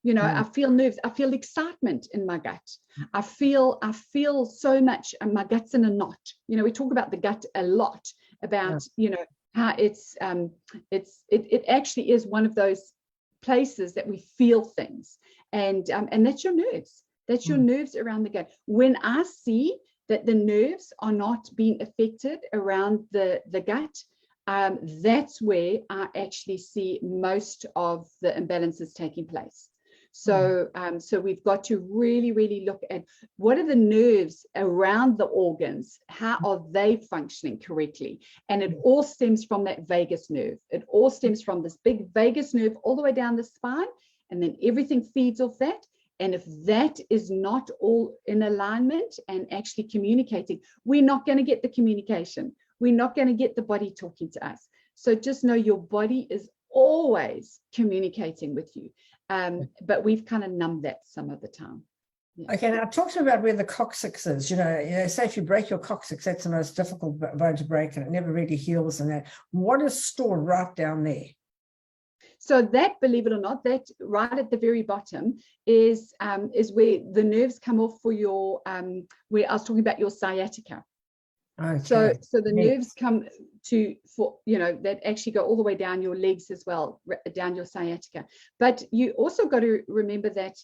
I feel nerves. I feel excitement in my gut. I feel so much, and my gut's in a knot. We talk about the gut a lot, about, how it actually is one of those places that we feel things. And that's your nerves. That's your nerves around the gut. When I see that the nerves are not being affected around the gut, that's where I actually see most of the imbalances taking place. So, so we've got to really, really look at what are the nerves around the organs, how are they functioning correctly? And it all stems from that vagus nerve. It all stems from this big vagus nerve all the way down the spine, and then everything feeds off that. And if that is not all in alignment and actually communicating, we're not going to get the communication. We're not going to get the body talking to us. So just know your body is always communicating with you. But we've kind of numbed that some of the time. Yeah. Okay, now talk to me about where the coccyx is. Say if you break your coccyx, that's the most difficult bone to break, and it never really heals. And that, what is stored right down there? So that, believe it or not, that right at the very bottom is where the nerves come off for your, where I was talking about your sciatica. Okay. So the nerves come that actually go all the way down your legs as well, down your sciatica. But you also got to remember that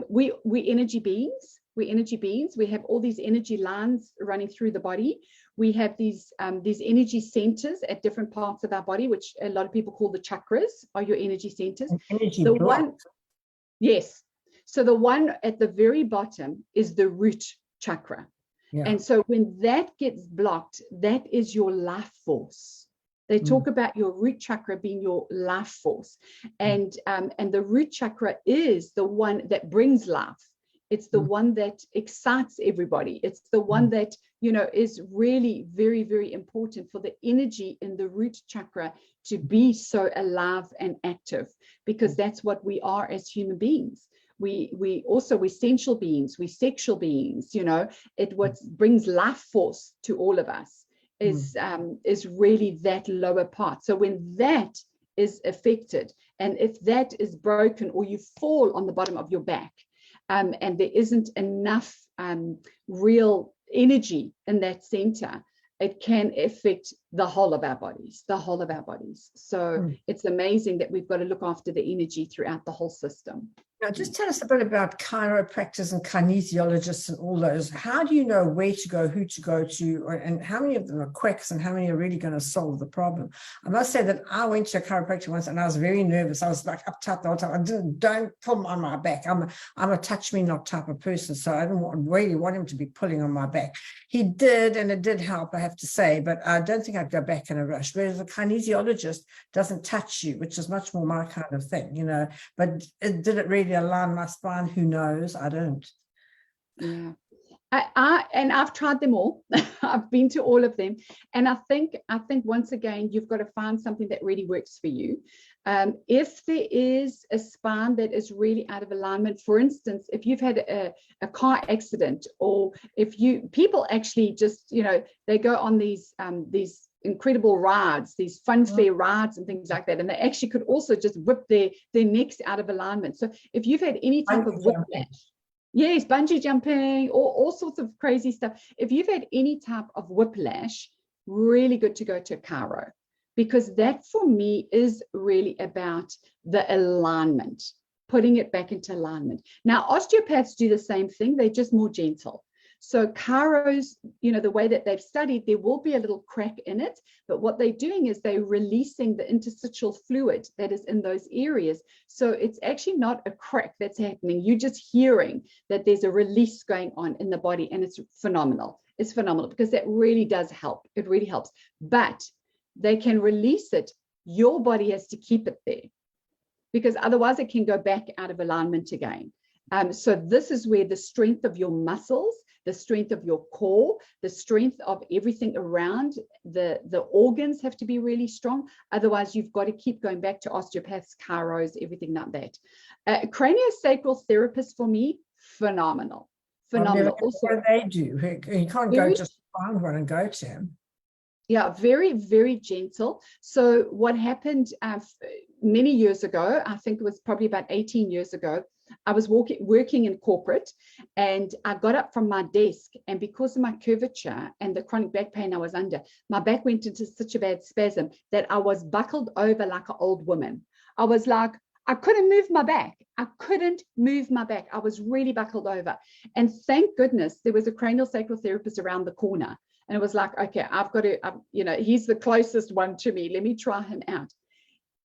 we energy beings. We're energy beings. We have all these energy lines running through the body. We have these energy centers at different parts of our body, which a lot of people call the chakras, are your energy centers. Yes. So the one at the very bottom is the root chakra. Yeah. And so when that gets blocked, that is your life force. They talk about your root chakra being your life force. And the root chakra is the one that brings life. It's the one that excites everybody. It's the one that, is really very, very important for the energy in the root chakra to be so alive and active, because that's what we are as human beings. We also, we're sensual beings, we're sexual beings, what brings life force to all of us is really that lower part. So when that is affected, and if that is broken, or you fall on the bottom of your back, and there isn't enough real energy in that center, it can affect the whole of our bodies, So it's amazing that we've got to look after the energy throughout the whole system. Now, just tell us a bit about chiropractors and kinesiologists and all those. How do you know where to go, who to go to, and how many of them are quacks and how many are really going to solve the problem? I must say that I went to a chiropractor once and I was very nervous. I was like uptight the whole time. Don't pull on my back. I'm a touch me not type of person, so I didn't really want him to be pulling on my back. He did, and it did help, I have to say, but I don't think I'd go back in a rush. Whereas a kinesiologist doesn't touch you, which is much more my kind of thing, but did it really align my spine? Who knows? I don't. Yeah. I've tried them all. I've been to all of them, and I think once again you've got to find something that really works for you. If there is a spine that is really out of alignment, for instance, if you've had a car accident, or if people actually just, they go on these incredible rides, these fun fair rides and things like that, and they actually could also just whip their necks out of alignment. So if you've had any type of whiplash, yes, bungee jumping, or all sorts of crazy stuff, if you've had any type of whiplash, really good to go to a chiro, because that for me is really about the alignment, putting it back into alignment. Now, osteopaths do the same thing, they're just more gentle. So chiros, the way that they've studied, there will be a little crack in it, but what they're doing is they're releasing the interstitial fluid that is in those areas. So it's actually not a crack that's happening. You're just hearing that there's a release going on in the body, and it's phenomenal. It's phenomenal because that really does help. It really helps. But they can release it. Your body has to keep it there, because otherwise it can go back out of alignment again. So this is where the strength of your muscles, the strength of your core, the strength of everything around the organs have to be really strong. Otherwise, you've got to keep going back to osteopaths, chiros, everything like that. Craniosacral therapist for me, phenomenal. Phenomenal. Also, what do they do? You can't go just find one and go to him. Yeah, very, very gentle. So what happened many years ago, I think it was probably about 18 years ago, I was working in corporate, and I got up from my desk, and because of my curvature and the chronic back pain I was under, my back went into such a bad spasm that I was buckled over like an old woman. I was like, I couldn't move my back. I couldn't move my back. I was really buckled over. And thank goodness there was a craniosacral therapist around the corner. And it was like, okay, I've got to, he's the closest one to me. Let me try him out.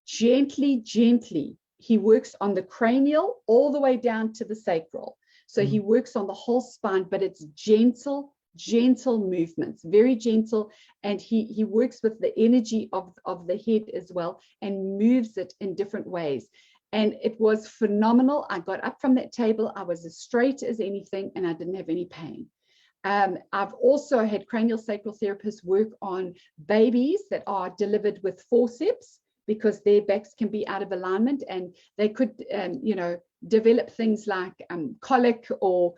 Gently, gently. He works on the cranial all the way down to the sacral. So he works on the whole spine, but it's gentle movements, very gentle. And he works with the energy of the head as well, and moves it in different ways. And it was phenomenal. I got up from that table. I was as straight as anything, and I didn't have any pain. I've also had cranial sacral therapists work on babies that are delivered with forceps, because their backs can be out of alignment, and they could, develop things like colic, or,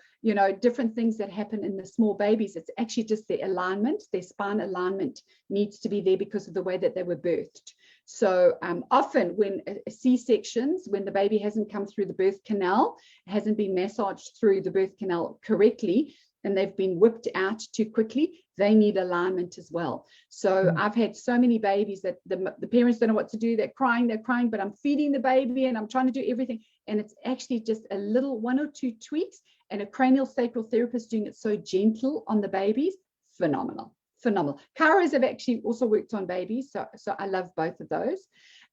different things that happen in the small babies. It's actually just their alignment, their spine alignment needs to be there because of the way that they were birthed. So often when C-sections, when the baby hasn't come through the birth canal, hasn't been massaged through the birth canal correctly, and they've been whipped out too quickly, they need alignment as well. So I've had so many babies that the parents don't know what to do. They're crying, but I'm feeding the baby and I'm trying to do everything. And it's actually just a little 1 or 2 tweaks, and a cranial sacral therapist doing it so gentle on the babies. Phenomenal, phenomenal. Chiros have actually also worked on babies. So I love both of those.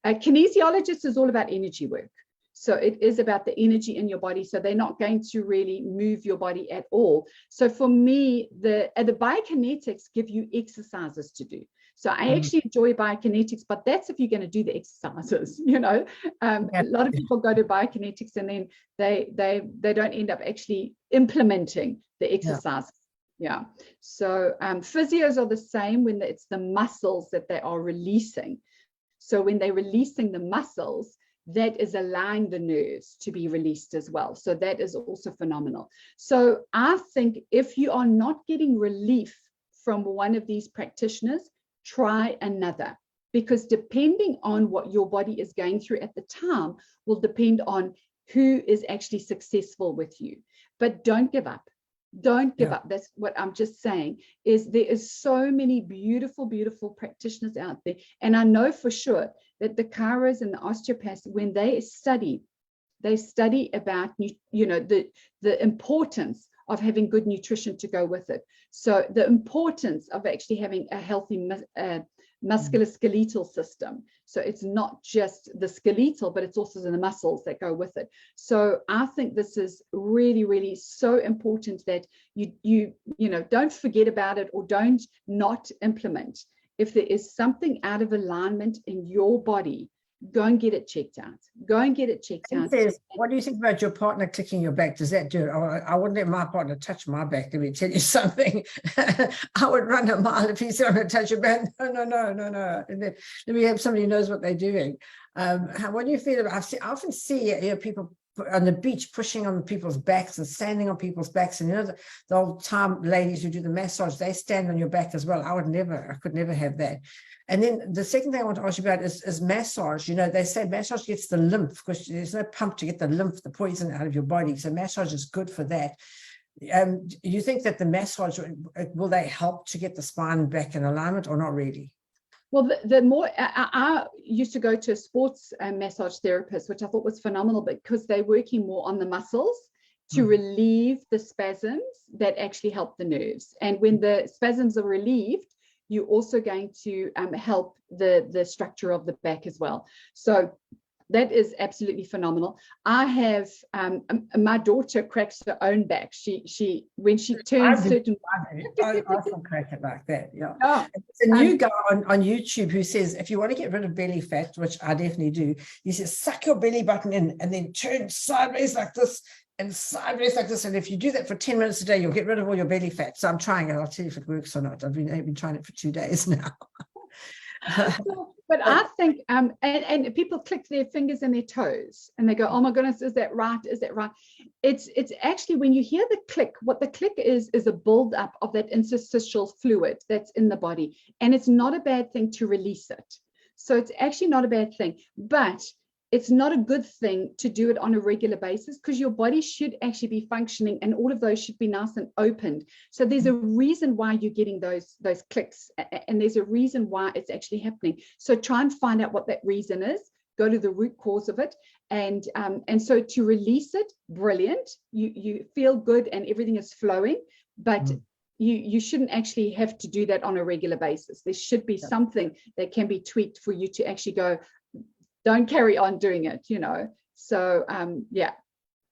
Kinesiologist is all about energy work. So it is about the energy in your body. So they're not going to really move your body at all. So for me, the biokinetics give you exercises to do. So I actually enjoy biokinetics, but that's if you're going to do the exercises, A lot of people go to biokinetics and then they don't end up actually implementing the exercises. Yeah. So physios are the same when it's the muscles that they are releasing. So when they're releasing the muscles, that is allowing the nerves to be released as well. So that is also phenomenal. So I think if you are not getting relief from one of these practitioners, try another, because depending on what your body is going through at the time will depend on who is actually successful with you. But don't give up. Don't give up. That's what I'm just saying, is there is so many beautiful, beautiful practitioners out there. And I know for sure that the chiros and the osteopaths, when they study about, the importance of having good nutrition to go with it. So the importance of actually having a healthy musculoskeletal system. So it's not just the skeletal, but it's also the muscles that go with it. So I think this is really, really so important that you don't forget about it, or don't not implement. If there is something out of alignment in your body, go and get it checked out. Go and get it checked out. Says, what do you think about your partner clicking your back? Does that do it? I wouldn't let my partner touch my back. Let me tell you something. I would run a mile if he's going to touch your back. No. And then, let me have somebody who knows what they're doing. What do you feel about? I often see people on the beach pushing on people's backs and standing on people's backs, and the old time ladies who do the massage, they stand on your back as well. I could never have that. And then the second thing I want to ask you about is massage. They say massage gets the lymph, because there's no pump to get the lymph, the poison out of your body. So massage is good for that. Do you think that the massage, will they help to get the spine back in alignment, or not really? Well, the more I used to go to a sports massage therapist, which I thought was phenomenal, because they're working more on the muscles to relieve the spasms that actually help the nerves. And when the spasms are relieved, you're also going to help the structure of the back as well. So that is absolutely phenomenal. I have my daughter cracks her own back. She when she turns certain. I often crack it like that. Yeah. Oh, there's a new guy on YouTube who says, if you want to get rid of belly fat, which I definitely do, he says suck your belly button in and then turn sideways like this and sideways like this. And if you do that for 10 minutes a day, you'll get rid of all your belly fat. So I'm trying it. I'll tell you if it works or not. I've been trying it for 2 days now. But I think and people click their fingers and their toes and they go, oh my goodness, is that right? Is that right? It's actually, when you hear the click, what the click is a buildup of that interstitial fluid that's in the body, and it's not a bad thing to release it. So it's actually not a bad thing, but it's not a good thing to do it on a regular basis, because your body should actually be functioning and all of those should be nice and opened. So there's a reason why you're getting those clicks, and there's a reason why it's actually happening. So try and find out what that reason is, go to the root cause of it. And so to release it, brilliant. You feel good and everything is flowing, but you shouldn't actually have to do that on a regular basis. There should be something that can be tweaked for you to actually go, don't carry on doing it, So, yeah.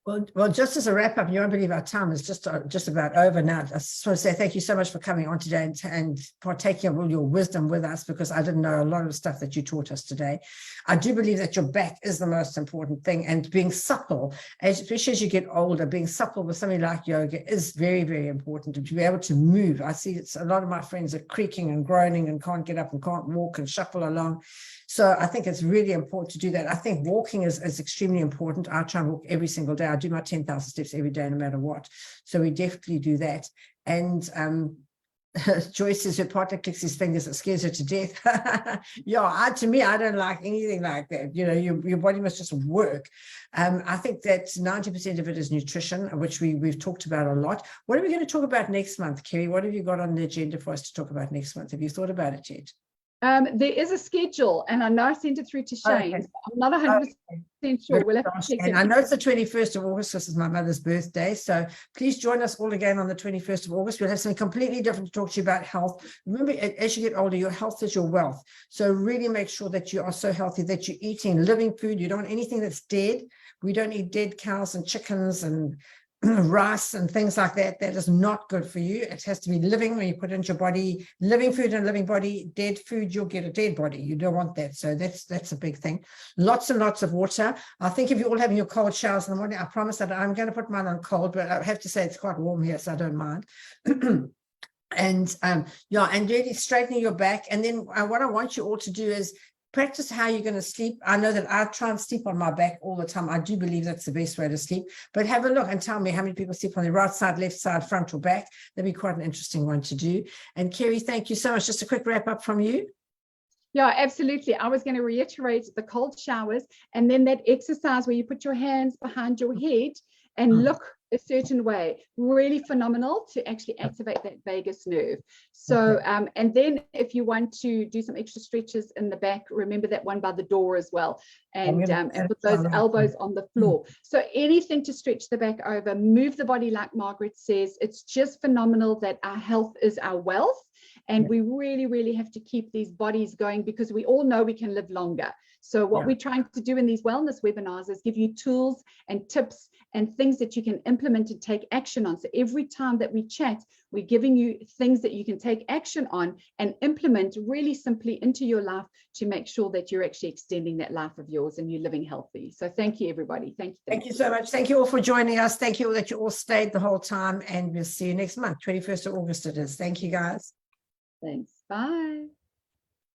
Well, just as a wrap up, you won't believe our time is just about over now. I just want to say thank you so much for coming on today and partaking of all your wisdom with us, because I didn't know a lot of stuff that you taught us today. I do believe that your back is the most important thing, and being supple, especially as you get older, being supple with something like yoga is very, very important, to be able to move. I see a lot of my friends are creaking and groaning and can't get up and can't walk and shuffle along. So I think it's really important to do that. I think walking is extremely important. I try and walk every single day. I do my 10,000 steps every day, no matter what. So we definitely do that. And Joyce says her partner clicks his fingers, it scares her to death. Yeah, to me, I don't like anything like that. Your body must just work. I think that 90% of it is nutrition, which we've talked about a lot. What are we going to talk about next month, Kerry? What have you got on the agenda for us to talk about next month? Have you thought about it yet? There is a schedule, and I know I sent it through to Shane. Okay. I'm not 100% sure. We'll have to check it. I know it's the 21st of August. This is my mother's birthday. So please join us all again on the 21st of August. We'll have something completely different to talk to you about health. Remember, as you get older, your health is your wealth. So really make sure that you are so healthy that you're eating living food. You don't want anything that's dead. We don't eat dead cows and chickens and rice and things like that. That is not good for you. It has to be living. When you put it into your body, living food and living body. Dead food, you'll get a dead body. You don't want that. So that's a big thing. Lots and lots of water. I think if you're all having your cold showers in the morning, I promise that I'm going to put mine on cold, but I have to say it's quite warm here, so I don't mind. And really straightening your back. And then what I want you all to do is practice how you're going to sleep. I know that I try and sleep on my back all the time. I do believe that's the best way to sleep. But have a look and tell me how many people sleep on the right side, left side, front or back. That'd be quite an interesting one to do. And Kerry, thank you so much. Just a quick wrap up from you. Yeah, absolutely. I was going to reiterate the cold showers, and then that exercise where you put your hands behind your head and look a certain way, really phenomenal to actually activate that vagus nerve. So and then if you want to do some extra stretches in the back, remember that one by the door as well, and put those elbows on the floor. So anything to stretch the back over, move the body, like Margaret says. It's just phenomenal that our health is our wealth, and we really, really have to keep these bodies going, because we all know we can live longer. So what we're trying to do in these wellness webinars is give you tools and tips and things that you can implement and take action on. So every time that we chat, we're giving you things that you can take action on and implement really simply into your life to make sure that you're actually extending that life of yours and you're living healthy. So thank you, everybody. Thank you. Thank you so much. Thank you all for joining us. Thank you all that you all stayed the whole time, and we'll see you next month. 21st of August it is. Thank you, guys. Thanks. Bye.